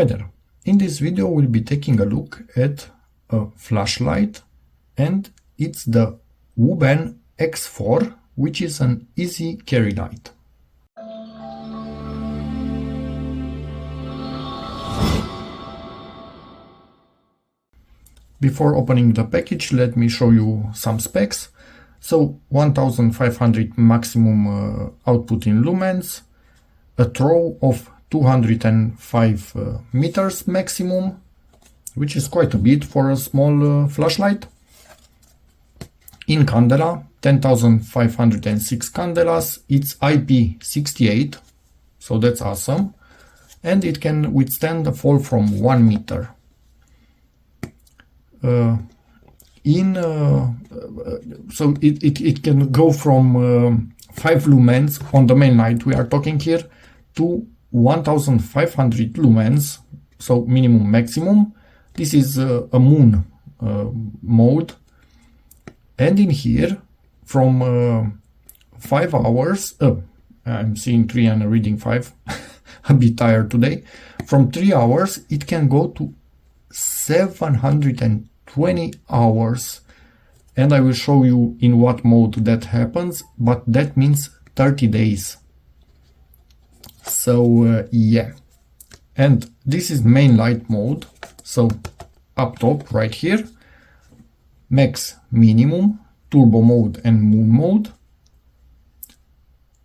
Hi there. In this video we'll be taking a look at a flashlight, and it's the WUBEN X4, which is an easy carry light. Before opening the package, let me show you some specs. So 1500 maximum output in lumens, a throw of 205 meters maximum, which is quite a bit for a small flashlight. In candela, 10,506 candelas, it's IP68, so that's awesome, and it can withstand a fall from 1 meter. So it can go from 5 lumens on the main light we are talking here to 1500 lumens, so minimum maximum. This is a moon mode, and in here from 5 hours, I'm seeing 3 and reading 5, a bit tired today. From 3 hours it can go to 720 hours, and I will show you in what mode that happens, but that means 30 days. So yeah, and this is main light mode. So up top right here, max, minimum, turbo mode and moon mode.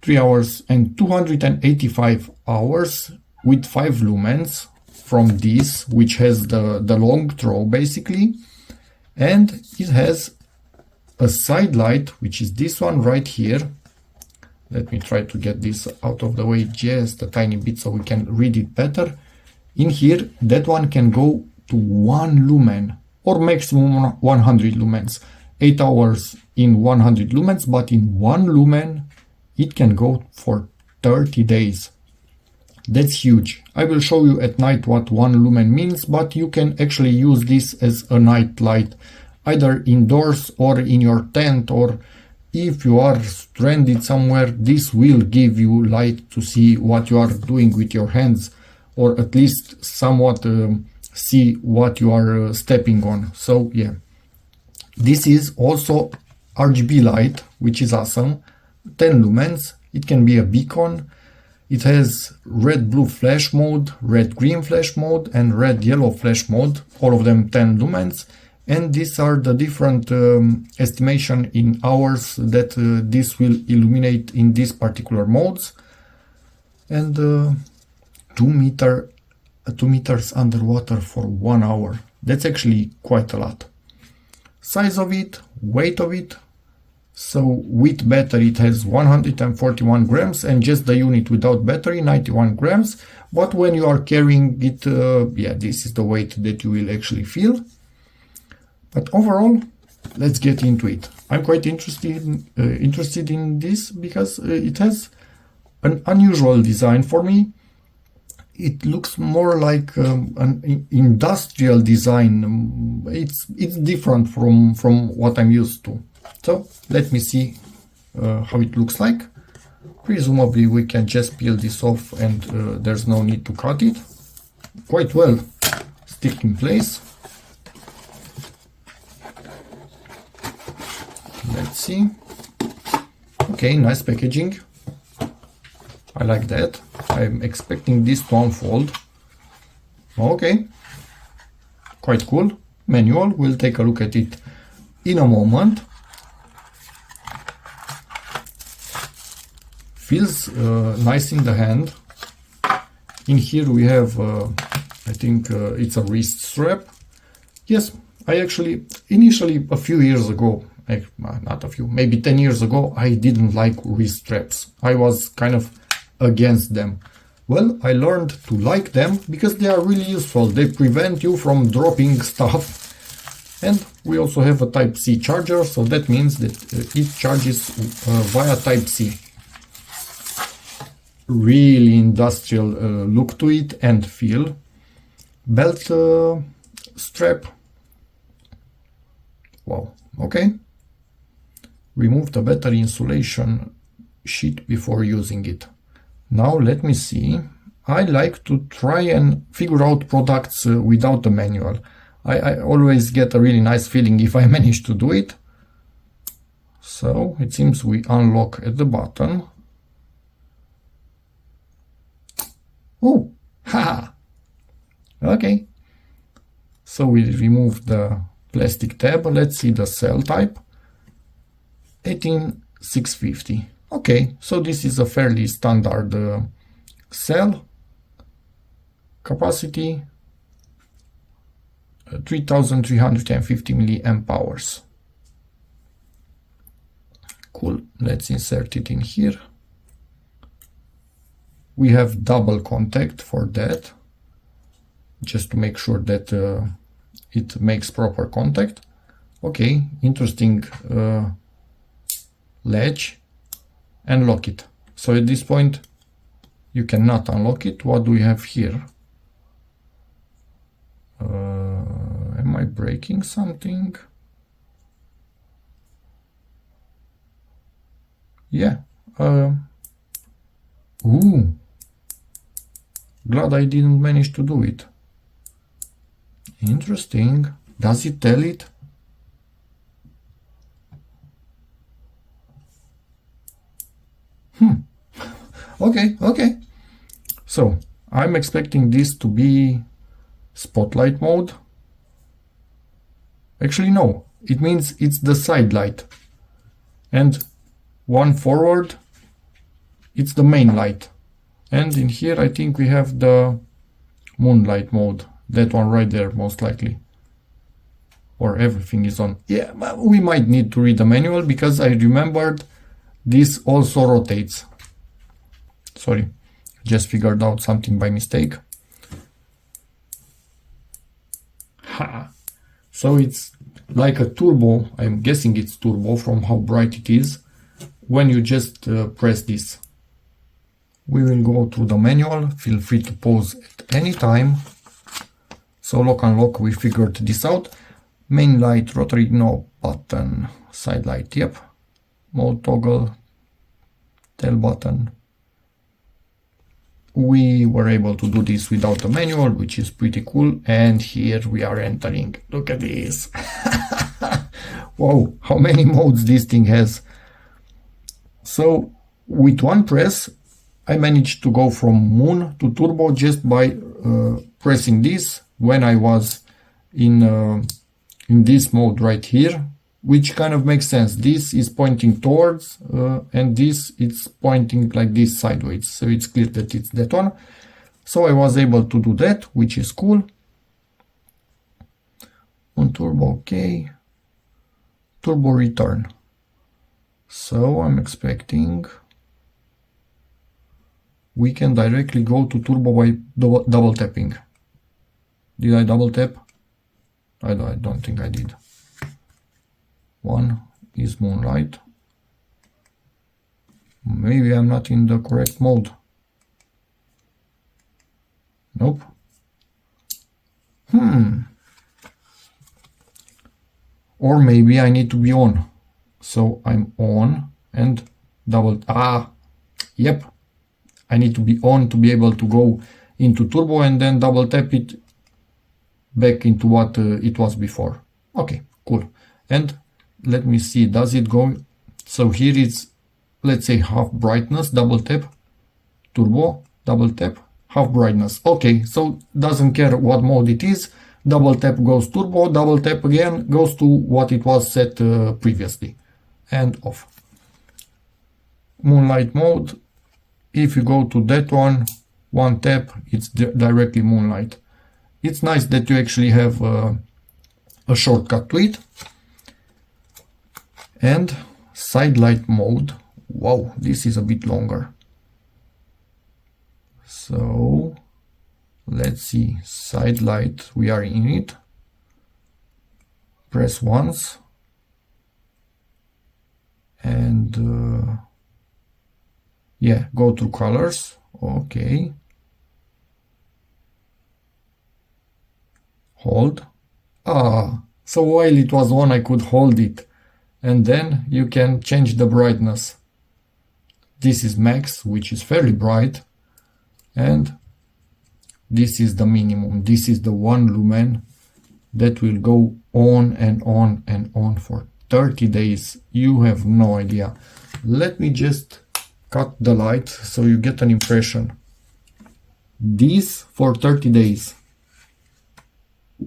3 hours and 285 hours with 5 lumens from this, which has the long throw basically, and it has a side light, which is this one right here. Let me try to get this out of the way just a tiny bit so we can read it better. In here, that one can go to 1 lumen or maximum 100 lumens. 8 hours in 100 lumens, but in 1 lumen it can go for 30 days. That's huge. I will show you at night what 1 lumen means, but you can actually use this as a night light, either indoors or in your tent, or if you are stranded somewhere, this will give you light to see what you are doing with your hands, or at least somewhat see what you are stepping on. So yeah, this is also RGB light, which is awesome. 10 lumens. It can be a beacon. It has red-blue flash mode, red-green flash mode, and red-yellow flash mode, all of them 10 lumens. And these are the different estimation in hours that this will illuminate in these particular modes. And 2 meters underwater for 1 hour. That's actually quite a lot. Size of it, weight of it. So with battery it has 141 grams, and just the unit without battery 91 grams. But when you are carrying it, yeah, this is the weight that you will actually feel. But overall, let's get into it. I'm quite interested in this because it has an unusual design for me. It looks more like an industrial design. It's different from what I'm used to. So let me see how it looks like. Presumably we can just peel this off, and there's no need to cut it. Quite well stick in place. Let's see. Okay, nice packaging. I like that. I'm expecting this to unfold. Okay, quite cool. Manual, we'll take a look at it in a moment. Feels nice in the hand. In here we have, I think it's a wrist strap. Yes, I actually, initially a few years ago, not a few, maybe 10 years ago, I didn't like wrist straps. I was kind of against them. Well, I learned to like them because they are really useful. They prevent you from dropping stuff. And we also have a Type-C charger, so that means that it charges via Type-C. Really industrial look to it and feel. Belt strap. Wow, okay. Remove the battery insulation sheet before using it. Now let me see. I like to try and figure out products without the manual. I always get a really nice feeling if I manage to do it. So it seems we unlock at the button. Oh, haha. Okay. So we remove the plastic tab. Let's see the cell type. 18650. Okay, so this is a fairly standard cell. Capacity 3350 milliamp hours. Cool. Let's insert it in here. We have double contact for that, just to make sure that it makes proper contact. Okay, interesting latch, and lock it. So at this point you cannot unlock it. What do we have here? Am I breaking something? Yeah. Ooh. Glad I didn't manage to do it. Interesting. Does it tell it? Okay. So I'm expecting this to be spotlight mode. Actually, no. It means it's the side light. And one forward, it's the main light. And in here, I think we have the moonlight mode. That one right there, most likely. Or everything is on. Yeah, we might need to read the manual because I remembered this also rotates. Sorry, just figured out something by mistake. Ha! So it's like a turbo. I'm guessing it's turbo from how bright it is. When you just press this. We will go through the manual. Feel free to pause at any time. So lock and lock, we figured this out. Main light, rotary knob button, side light, yep. Mode toggle, tail button. We were able to do this without a manual, which is pretty cool. And here we are entering. Look at this. Whoa, how many modes this thing has. So with one press, I managed to go from moon to turbo just by pressing this when I was in this mode right here, which kind of makes sense. This is pointing towards and this it's pointing like this sideways. So it's clear that it's that one. So I was able to do that, which is cool. On turbo, okay. Turbo return. So I'm expecting we can directly go to turbo by double tapping. Did I double tap? I don't think I did. One is moonlight. Maybe I'm not in the correct mode. Nope. Or maybe I need to be on. So I'm on and double. Yep. I need to be on to be able to go into turbo and then double tap it back into what it was before. Okay, cool. And let me see, does it go? So here it's, let's say, half brightness, double tap, turbo, double tap, half brightness. Okay, so doesn't care what mode it is. Double tap goes turbo, double tap again goes to what it was set previously. And off. Moonlight mode. If you go to that one tap, it's directly moonlight. It's nice that you actually have a shortcut to it. And side light mode. Wow, this is a bit longer. So let's see, side light, we are in it. Press once. And yeah, go to colors. Okay. Hold. So while it was on, I could hold it. And then you can change the brightness. This is max, which is fairly bright. And This is the minimum. This is the 1 lumen that will go on and on and on for 30 days. You have no idea. Let me just cut the light so you get an impression. This for 30 days.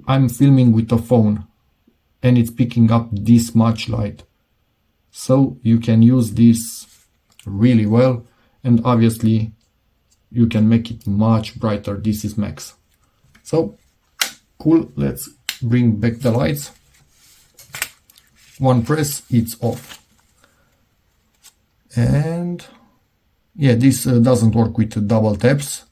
I'm filming with a phone and it's picking up this much light. So you can use this really well, and obviously you can make it much brighter. This is max. So cool, let's bring back the lights. One press, it's off. And yeah, this doesn't work with double taps.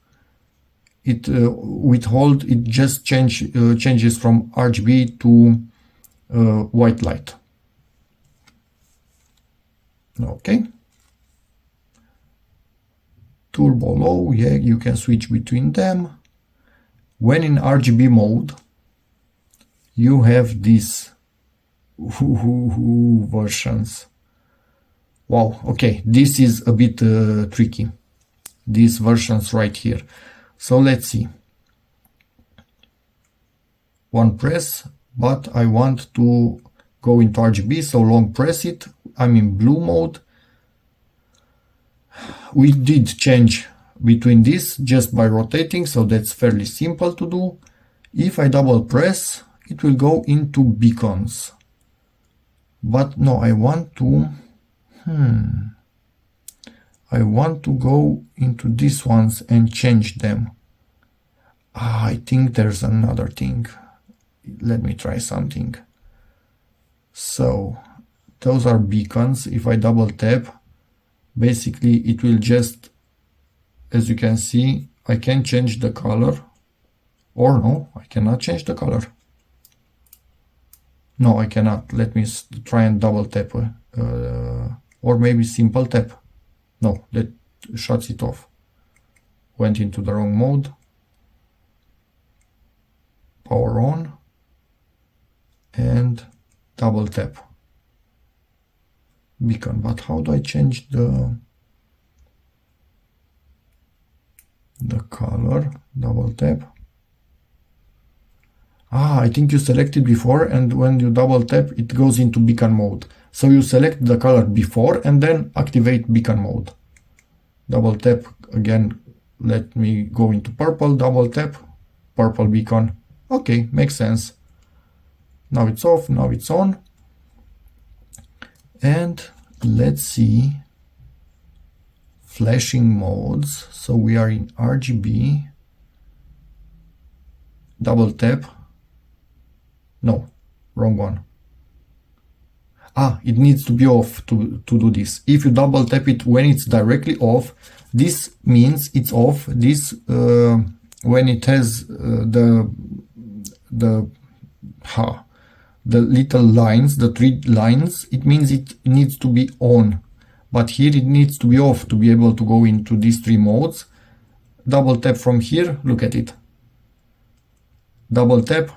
It with hold, it just changes from RGB to white light. Okay. Turbo low, yeah, you can switch between them. When in RGB mode, you have these versions. Wow, okay, this is a bit tricky. These versions right here. So let's see. One press, but I want to go into RGB, so long press it. I'm in blue mode. We did change between this just by rotating, so that's fairly simple to do. If I double press, it will go into beacons. But no, I want to go into these ones and change them. I think there's another thing. Let me try something. So those are beacons. If I double tap, basically it will just, as you can see, I can change the color, or no, I cannot change the color. No, I cannot. Let me try and double tap, or maybe simple tap. No, that shuts it off. Went into the wrong mode. Power on and double tap. Beacon, but how do I change the color? Double tap. I think you selected before, and when you double tap it goes into beacon mode. So you select the color before and then activate beacon mode. Double tap again, let me go into purple, double tap, purple beacon. Okay, makes sense. Now it's off, now it's on. And let's see flashing modes. So we are in RGB, double tap. No, wrong one. It needs to be off to do this. If you double tap it when it's directly off, this means it's off. This when it has the little lines, the 3 lines, it means it needs to be on. But here it needs to be off to be able to go into these 3 modes. Double tap from here, look at it. Double tap,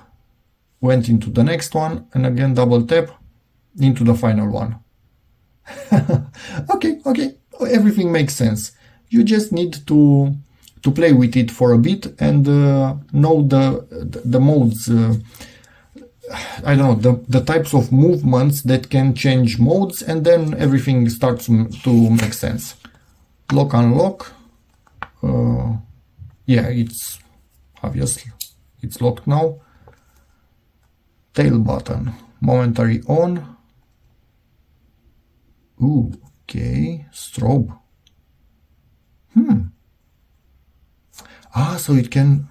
went into the next one, and again double tap into the final one. Okay, everything makes sense. You just need to play with it for a bit and know the modes. I don't know, the types of movements that can change modes, and then everything starts to make sense. Lock, unlock. Yeah, it's obviously it's locked now. Tail button, momentary on. Ooh, okay, strobe. So it can,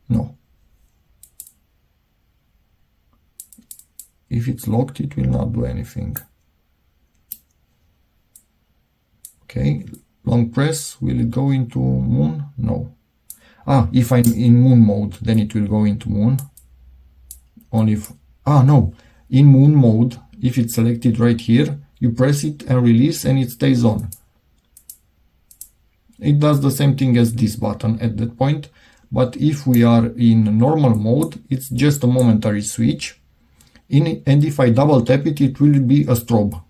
no. If it's locked, it will not do anything. Okay, long press, will it go into moon? No. If I'm in moon mode, then it will go into moon. Only if, no, in moon mode, if it's selected right here, you press it and release and it stays on. It does the same thing as this button at that point, but if we are in normal mode, it's just a momentary switch. And if I double tap it, it will be a strobe.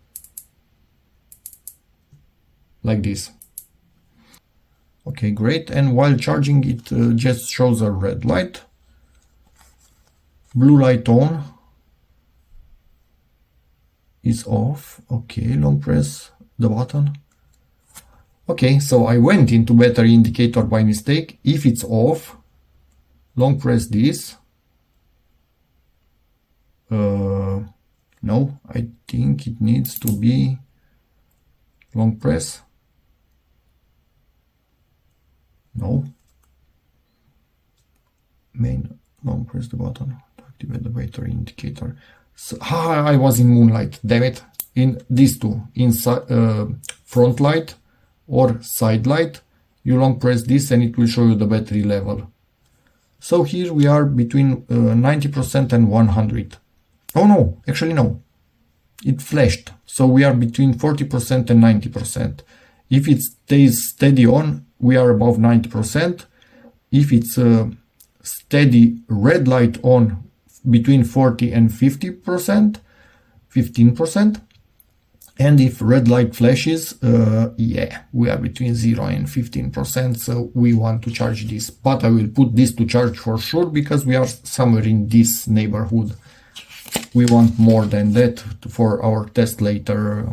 Like this. Okay, great. And while charging, it just shows a red light, blue light on is off. Okay, long press the button. Okay, so I went into battery indicator by mistake. If it's off, long press this. No, I think it needs to be long press. No. Main, long press the button to activate the battery indicator. So, I was in moonlight, damn it. In these two, inside front light or side light, you long press this and it will show you the battery level. So here we are between 90% and 100. Oh no, actually no. It flashed. So we are between 40% and 90%. If it stays steady on, we are above 90%. If it's steady red light on, between 40 and 50%, 15%. And if red light flashes, yeah, we are between 0 and 15%, so we want to charge this. But I will put this to charge for sure, because we are somewhere in this neighborhood. We want more than that for our test later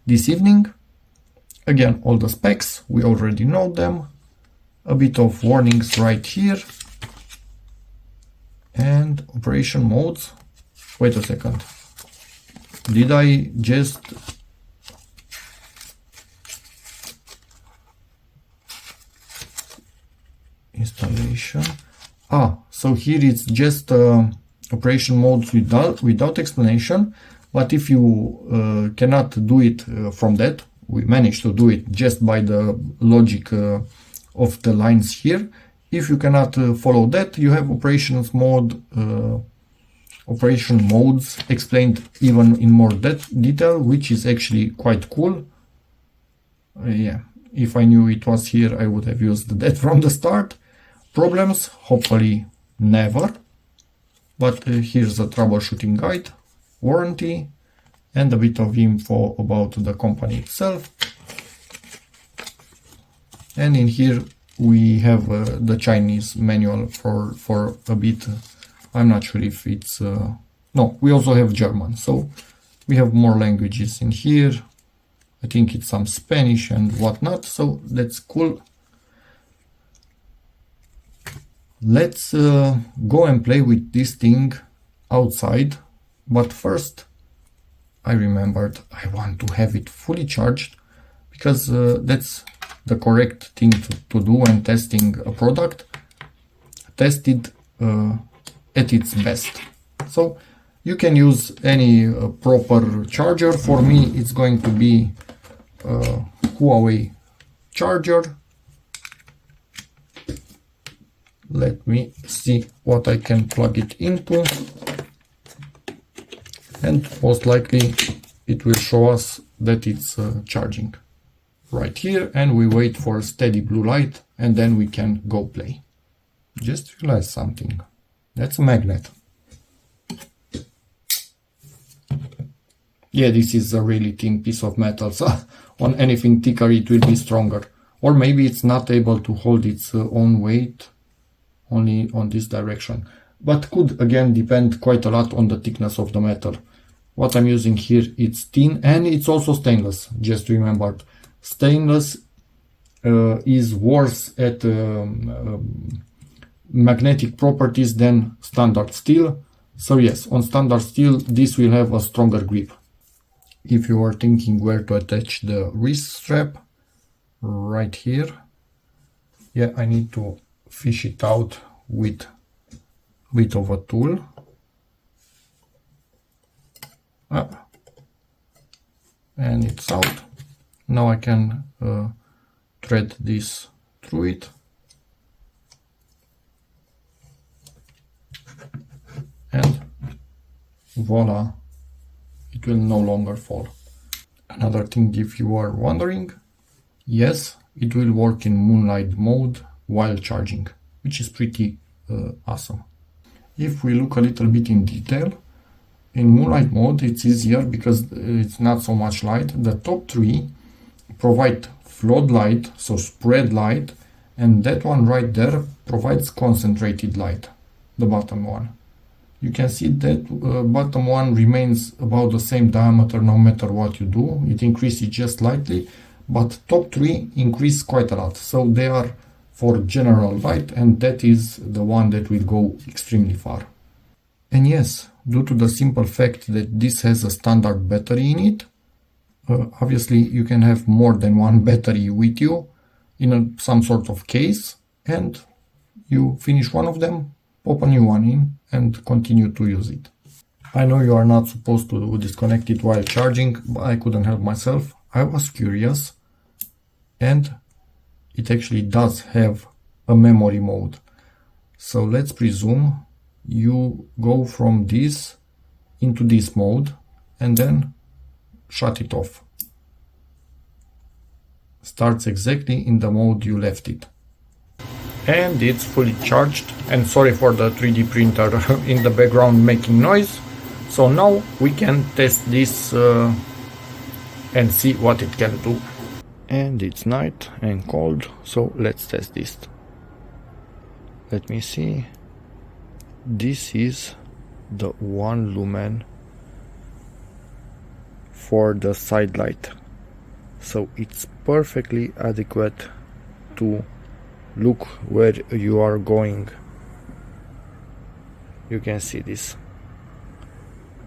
this evening. Again, all the specs, we already know them. A bit of warnings right here. And operation modes. Wait a second. Did I just installation? So here it's just operation modes without explanation. But if you cannot do it from that, we managed to do it just by the logic of the lines here. If you cannot follow that, you have operations mode. Operation modes explained even in more detail, which is actually quite cool. Yeah, if I knew it was here, I would have used that from the start. Problems, hopefully never. But here's a troubleshooting guide, warranty, and a bit of info about the company itself. And in here we have the Chinese manual for a bit. I'm not sure if it's... no, we also have German, so we have more languages in here. I think it's some Spanish and whatnot, so that's cool. Let's go and play with this thing outside, but first I remembered I want to have it fully charged, because that's the correct thing to do when testing a product. Test it at its best. So you can use any proper charger. For me, it's going to be Huawei charger. Let me see what I can plug it into. And most likely it will show us that it's charging right here, and we wait for a steady blue light and then we can go play. Just realized something. That's a magnet. Yeah, this is a really thin piece of metal, so on anything thicker it will be stronger. Or maybe it's not able to hold its own weight, only on this direction. But could again depend quite a lot on the thickness of the metal. What I'm using here, it's thin and it's also stainless. Just remember, stainless is worse at magnetic properties than standard steel. So yes, on standard steel this will have a stronger grip. If you are thinking where to attach the wrist strap, right here. Yeah, I need to fish it out with a bit of a tool. And it's out. Now I can thread this through it. And voila, it will no longer fall. Another thing, if you are wondering, yes, it will work in moonlight mode while charging, which is pretty awesome. If we look a little bit in detail, in moonlight mode it's easier because it's not so much light. The top three provide floodlight, so spread light, and that one right there provides concentrated light, the bottom one. You can see that bottom one remains about the same diameter no matter what you do. It increases just slightly, but top three increase quite a lot. So they are for general light, and that is the one that will go extremely far. And yes, due to the simple fact that this has a standard battery in it, obviously you can have more than one battery with you in some sort of case, and you finish one of them, pop a new one in, and continue to use it. I know you are not supposed to disconnect it while charging, but I couldn't help myself. I was curious, and it actually does have a memory mode. So let's presume you go from this into this mode and then shut it off. Starts exactly in the mode you left it. And it's fully charged, and sorry for the 3D printer in the background making noise. So now we can test this and see what it can do. And it's night and cold, so let's test this. Let me see. This is the 1 lumen for the side light, so it's perfectly adequate to look where you are going. You can see this,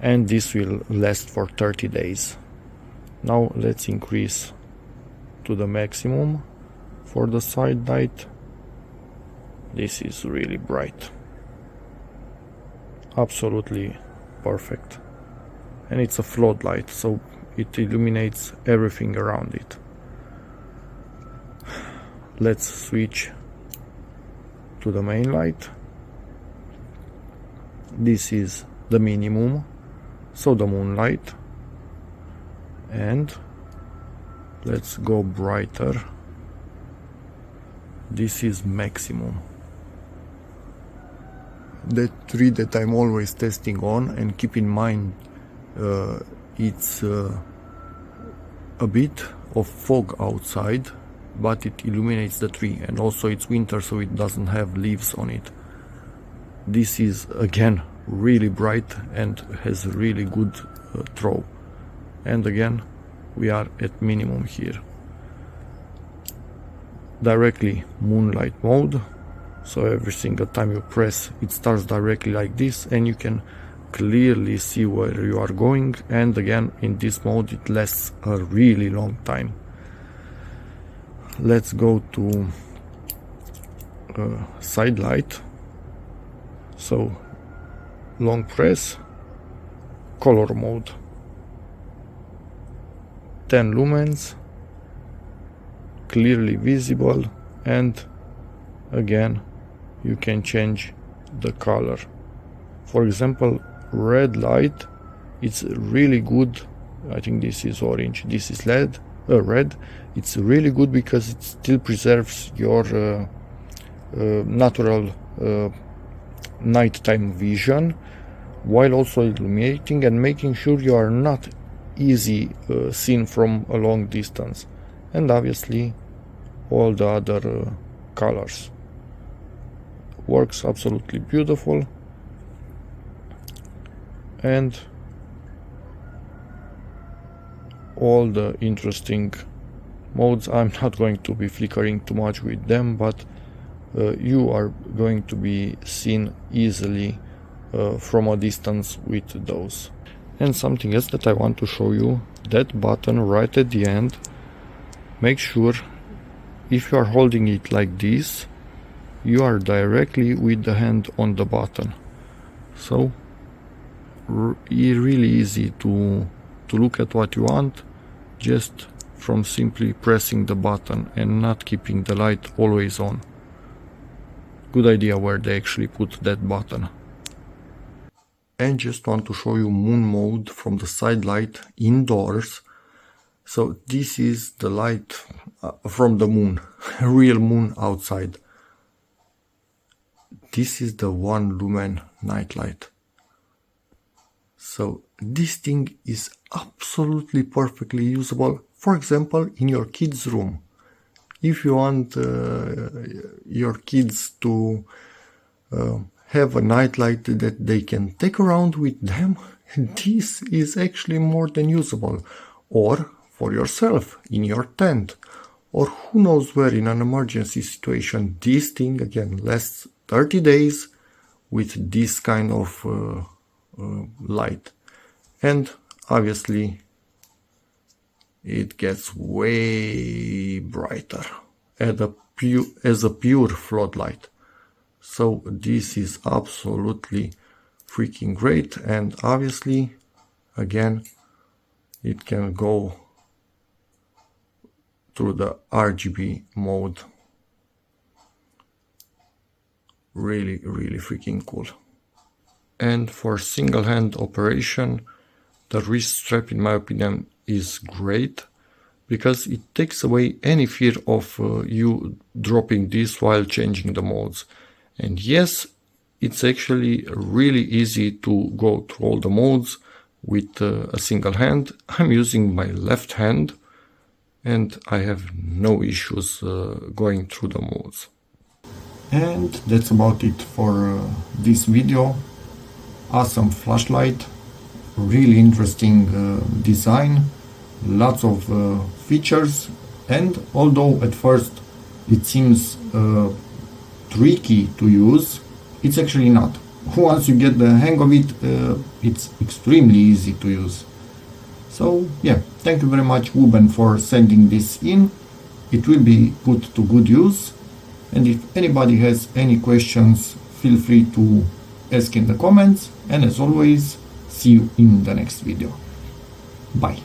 and this will last for 30 days. Now let's increase to the maximum for the side light. This is really bright, absolutely perfect, and it's a floodlight, so it illuminates everything around it. Let's switch to the main light. This is the minimum, so the moonlight, and let's go brighter. This is maximum. The tree that I'm always testing on, and keep in mind it's a bit of fog outside, but it illuminates the tree, and also it's winter, so it doesn't have leaves on it. This is again really bright and has really good throw, and again we are at minimum here. Directly moonlight mode, so every single time you press it starts directly like this, and you can clearly see where you are going, and again in this mode it lasts a really long time. Let's go to side light. So long press, color mode, 10 lumens, clearly visible, and again you can change the color. For example, red light, it's really good. I think this is orange, this is red. It's really good because it still preserves your natural nighttime vision, while also illuminating and making sure you are not easy seen from a long distance, and obviously all the other colors. Works absolutely beautiful, and all the interesting modes. I'm not going to be flickering too much with them, but you are going to be seen easily from a distance with those. And something else that I want to show you, that button right at the end, make sure if you are holding it like this, you are directly with the hand on the button. So really easy to look at what you want just from simply pressing the button and not keeping the light always on. Good idea where they actually put that button. And just want to show you moon mode from the side light indoors. So this is the light from the moon, real moon outside. This is the 1 lumen night light. So this thing is absolutely perfectly usable, for example, in your kids' room. if you want your kids to have a nightlight that they can take around with them, this is actually more than usable. Or for yourself in your tent, or who knows where in an emergency situation. This thing again lasts 30 days with this kind of light, and obviously it gets way brighter as a pure floodlight. So this is absolutely freaking great, and obviously again it can go through the RGB mode. Really freaking cool. And for single hand operation, the wrist strap in my opinion is great, because it takes away any fear of you dropping this while changing the modes. And yes, it's actually really easy to go through all the modes with a single hand. I'm using my left hand and I have no issues going through the modes. And that's about it for this video. Awesome flashlight, really interesting design, lots of features, and although at first it seems tricky to use, it's actually not. Once you get the hang of it, it's extremely easy to use. So yeah, thank you very much WUBEN for sending this in. It will be put to good use, and if anybody has any questions, feel free to ask in the comments, and as always, see you in the next video. Bye.